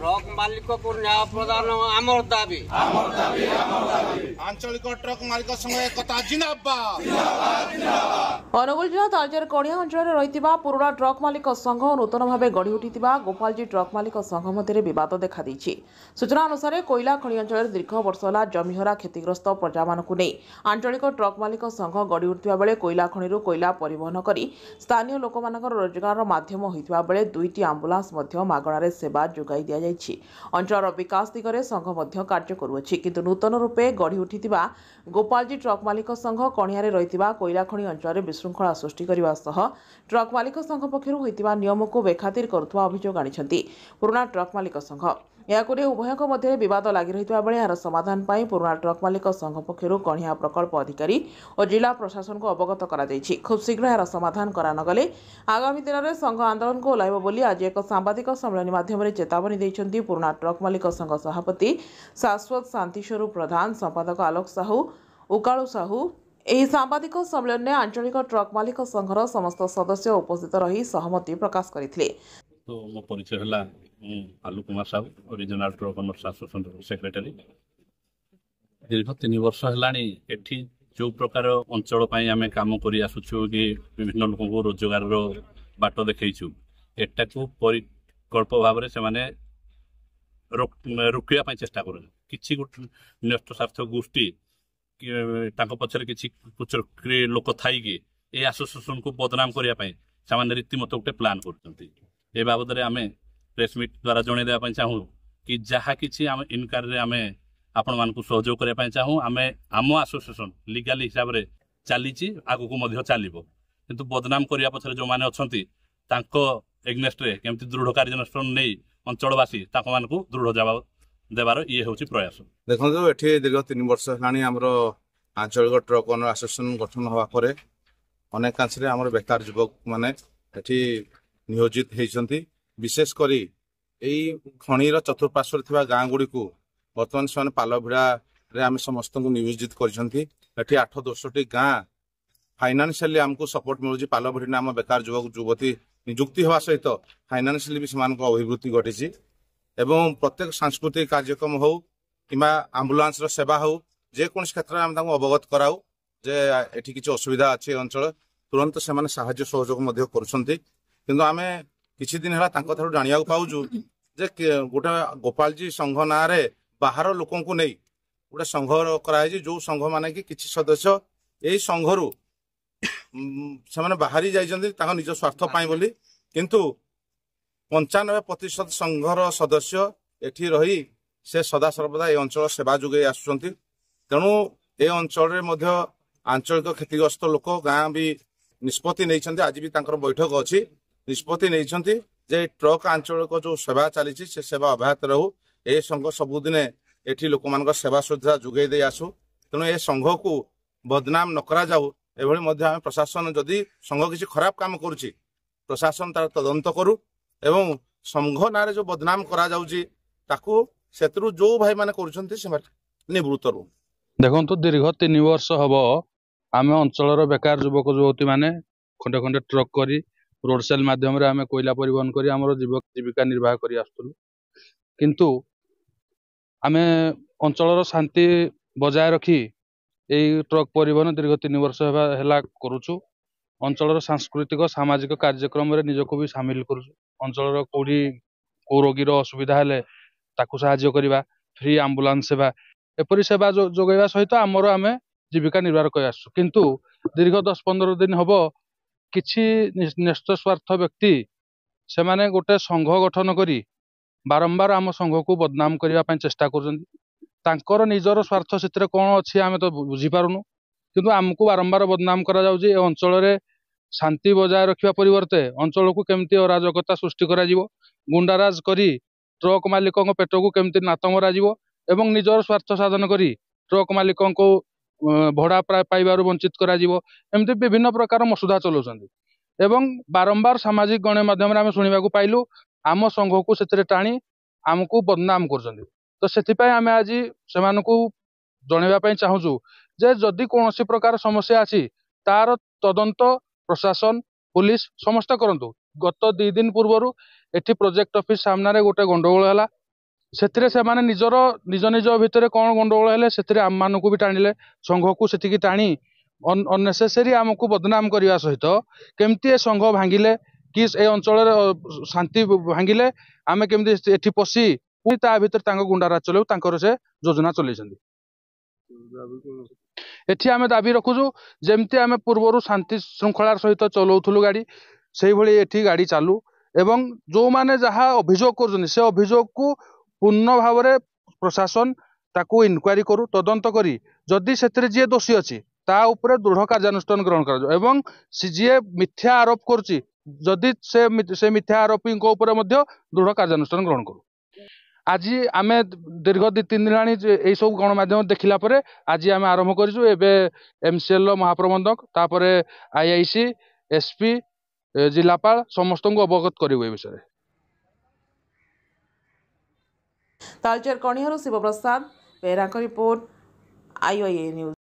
Truck मालिक को न्याय प्रदान आमर दाबी आंचलिक ट्रक मालिक संघ एकता जिंदाबाद। अनुगुल जिला तालचेर कड़िया अंचल रही पुराणा ट्रक मालिक संघ और नूतन भाव गढ़ी उठी गोपालजी ट्रक मालिक संघ मध्य बद देखा सूचना अनुसार कोईला खଣି अंचल दीर्घ वर्ष है जमीहरा क्षतिग्रस्त प्रजा मानू नहीं आंचलिक ट्रक मालिक संघ गढ़ी उठा बेले कोईला खणिरू कोईला परिवहन कर स्थानीय लोक रोजगार माध्यम होता बेले 2टी आंबुलांस मागणारे सेवा जोगाई दि जाइछि। अंचल विकास दिगरे संघ कार्य करुअछि किंतु नूतन रूपे गढ़ी उठी गोपालजी ट्रक मालिक संघ कणियारे रही कोईला खଣି अंचल विशृंखला सृष्टि करने सह ट्रक मालिक संघ पक्षर होता नियम को बेखातिर करुवा अभियोग आनी पुराणा ट्रक मालिक संघ याक उभयों मध्य बद लगी रही बेले यार समाधान पर पुराणा ट्रक मालिक संघ पक्षर कणिया प्रकल्प अधिकारी और जिला प्रशासन को अवगत कर खूब शीघ्र यार समाधान करानगले आगामी दिन में संघ आंदोलन को ओह्लैब बोली आज एक सांबादिक सम्मेलन माध्यम चेतावनी देइछन्ति पुराणा ट्रक मालिक संघ सभापति शाश्वत शांतिस्वरूप प्रधान संपादक आलोक साहू उकालू साहू। ଏହି ସାମ୍ବାଦିକ ସମ୍ମିଳନୀରେ ଆଞ୍ଚଳିକ ଟ୍ରକ୍ ମାଲିକ ସଂଘର ସମସ୍ତ ସଦସ୍ୟ ଉପସ୍ଥିତ ରହି ସହମତି ପ୍ରକାଶ କରିଥିଲେ। तो मो परिचय है आलू Kumar Sahu original truck owners association secretary. दीर्घ 3 वर्ष है जो प्रकार अंचल आम कम कर आसुचु कि विभिन्न लोक रोजगार बाट देखु एटा को परिकल्प भाव से रोकवा चेष्टा कर किसी न्यस्त स्वार्थ गोष्ठी पचर किसी कुचक्री लोक थी ये एसोसिएशन को बदनाम करने रीतिमत गोटे प्लां कर बाबद आम प्रेस मीट द्वारा जनईदेवा चाहूँ कि जहाँ कि आम इनकार आम आपण मान सहयोग करने चाहूँ आम आम एसोसिएशन लीगल हिसाब से चली आगू को चलो किंतु बदनाम करने पछरे जो मैंने अच्छा एग्नेस्ट केमती दृढ़ कार्यानुष्ठान नहीं अंचलवासी दृढ़ जवाब देवार ये हूँ प्रयास। देखो ये दीर्घ 3 वर्ष है आंचलिक ट्रक ओनर एसोसिएशन गठन हवा पर अनेकांश आम बेकार युवक मैंने नियोजित होती विशेषकर यही खणीर चतुर्पार्श्वर थिबा गाँ गुड़ी को बर्तमान से पाल भिड़ा आम समस्त को नियोजित कर 8-10टी गाँ फाइनान्शियली आमको सपोर्ट मिलूँ पाल भिड़ी आम बेकार युवक युवती निजुक्ति हवा सहित फाइनान्शियली भी से अभिवृद्धि घटी एवं प्रत्येक सांस्कृतिक कार्यक्रम हो कि आम्बुलांस सेवा हो जेकोसी क्षेत्र में आम अवगत कराऊ जे एठी किसी असुविधा अच्छे अंचल तुरंत से साहाय्य सहयोग कर आम किछि दिन है जाना पाऊँ जे गोटे गोपालजी संघ ना बाहर लोक नहीं गोटे संघ कराई जो संघ माने कि किछि सदस्य यही संघरू से बाहरी जाइछन्ति निज स्वार्थ पाई बोली किंतु 95% संघर सदस्य एठी रही से सदा सर्वदा ये अंचल सेवा जोगे आसुचंती तेणु ए अंचल आंचलिक क्षतिग्रस्त लोक गाँ भी निष्पत्ति नहीं आज भी तांकर बैठक अच्छी निष्पत्ति नहीं जे ट्रक आंचलिक जो सेवा चली से सेवा अब्याहत रहू ए संघ सबुदिने एठी लोक मान सेवा सुविधा जोगे दे आसू तेणु ए संघ को बदनाम न करा जाऊ एभली प्रशासन जदि संघ किसी खराब काम करुच्ची प्रशासन तार तदंत करू एवं संघ ना जो बदनाम करा जाउची ताकू सेतरु जो भाई माने करूछन्ती से निवृत्त रू। देखो दीर्घ 3 वर्ष हम आम अंचल बेकार युवक युवती माने खंडे खंडे ट्रक करी रोड सेल माध्यम आम कोईला परिवहन करी आमर जीविका निर्वाह करी आसुलु किंतु आम अंचल शांति बजाय रखी यही ट्रक परिवहन दीर्घ 3 वर्ष है करुचु अंचल सांस्कृतिक सामाजिक कार्यक्रम रे निजको भी सामिल करुचु अंचल कौड़ी कौ रोगीर असुविधा हेले ताकू साहाय्य करवा फ्री आम्बुलांस सेवा एपरी सेवा जोगैवा सहित आमर आम जीविका निर्वाह कर आसु किंतु दीर्घ 10-15 दिन हम किछि न्यस्त स्वार्थ व्यक्ति से माने गोटे संघ गठन करी बारंबार आम संघ को बदनाम करने चेष्टा कर निजर स्वार्थ से कौन अच्छी आम तो बुझीपारुनु किंतु आमको बारंबार बदनाम करा जाउछि अंचल रे शांति बजाय रखा परिवर्ते अंचल को केमती अराजकता सृष्टि करा जिवो गुंडाराज करी ट्रक मालिक पेट को केमती नात मरा जिवो एवं निजर स्वार्थ साधन करी ट्रक मालिक को भड़ा पाइबारु वंचित करा जिवो एमती विभिन्न प्रकार मसुदा चलाउछन्ति एवं बारंबार सामाजिक गणमाध्यम आम शुणा पाइलु आम संघ को से टाणी आमको बदनाम कर तो से आम आज से जनवाई चाहूँ जे जदि कौन प्रकार समस्या अच्छी तार तदंत प्रशासन पुलिस समस्त करंतु गत 2 दिन पूर्व एठी प्रोजेक्ट ऑफिस सामने गोटे गंडगोल है ସେଥିରେ ସେମାନେ ନିଜର ନିଜ ନିଜ ଭିତରେ କ'ଣ ଗଣ୍ଡଗୋଳ ହେଲେ ସେଥିରେ ଆମମାନଙ୍କୁ ବି ଟାଣିଲେ, ସଂଘକୁ ସେଠିକି ଟାଣି ଅନନେସେସରି ଆମକୁ ବଦନାମ କରିବା ସହିତ କେମିତି ଏ ସଂଘ ଭାଙ୍ଗିଲେ କି ଏ ଅଞ୍ଚଳରେ ଶାନ୍ତି ଭାଙ୍ଗିଲେ ଆମେ କେମିତି ଏଠି ପଶି ପୁଣି ତା ଭିତରେ ତାଙ୍କ ଗୁଣ୍ଡାରାଜ ଚଲେଇବୁ ତାଙ୍କର ସେ ଯୋଜନା ଚଲେଇଛନ୍ତି। ଏଠି ଆମେ ଦାବି ରଖୁଛୁ ଯେମିତି ଆମେ ପୂର୍ବରୁ ଶାନ୍ତି ଶୃଙ୍ଖଳାର ସହିତ ଚଲାଉଥିଲୁ ଗାଡ଼ି ସେଇଭଳି ଏଠି ଗାଡ଼ି ଚାଲୁ ଏବଂ ଯୋଉମାନେ ଯାହା ଅଭିଯୋଗ କରୁଛନ୍ତି ସେ ଅଭିଯୋଗକୁ ପୂର୍ଣ୍ଣ ଭାବରେ ପ୍ରଶାସନ ତାକୁ ଇନକ୍ୱାରି କରୁ, ତଦନ୍ତ କରି ଯଦି ସେଥିରେ ଯିଏ ଦୋଷୀ ଅଛି ତା ଉପରେ ଦୃଢ଼ କାର୍ଯ୍ୟାନୁଷ୍ଠାନ ଗ୍ରହଣ କରାଯାଉ ଏବଂ ଯିଏ ମିଥ୍ୟା ଆରୋପ କରୁଛି ଯଦି ସେ ମିଥ୍ୟା ଆରୋପୀଙ୍କ ଉପରେ ମଧ୍ୟ ଦୃଢ଼ କାର୍ଯ୍ୟାନୁଷ୍ଠାନ ଗ୍ରହଣ କରୁ। ଆଜି ଆମେ ଦୀର୍ଘ 2-3 ଦିନ ହେଲାଣି ଏଇ ସବୁ ଗଣମାଧ୍ୟମ ଦେଖିଲା ପରେ ଆଜି ଆମେ ଆରମ୍ଭ କରିଛୁ। ଏବେ MCL ମହାପ୍ରବନ୍ଧକ ତାପରେ IIC SP ଜିଲ୍ଲାପାଳ ସମସ୍ତଙ୍କୁ ଅବଗତ କରିବୁ ଏ ବିଷୟରେ। ତାଳଚେର କଣିହାରୁ ଶିବପ୍ରସାଦ ବେହେରାଙ୍କ ରିପୋର୍ଟ IOA ନ୍ୟୁଜ।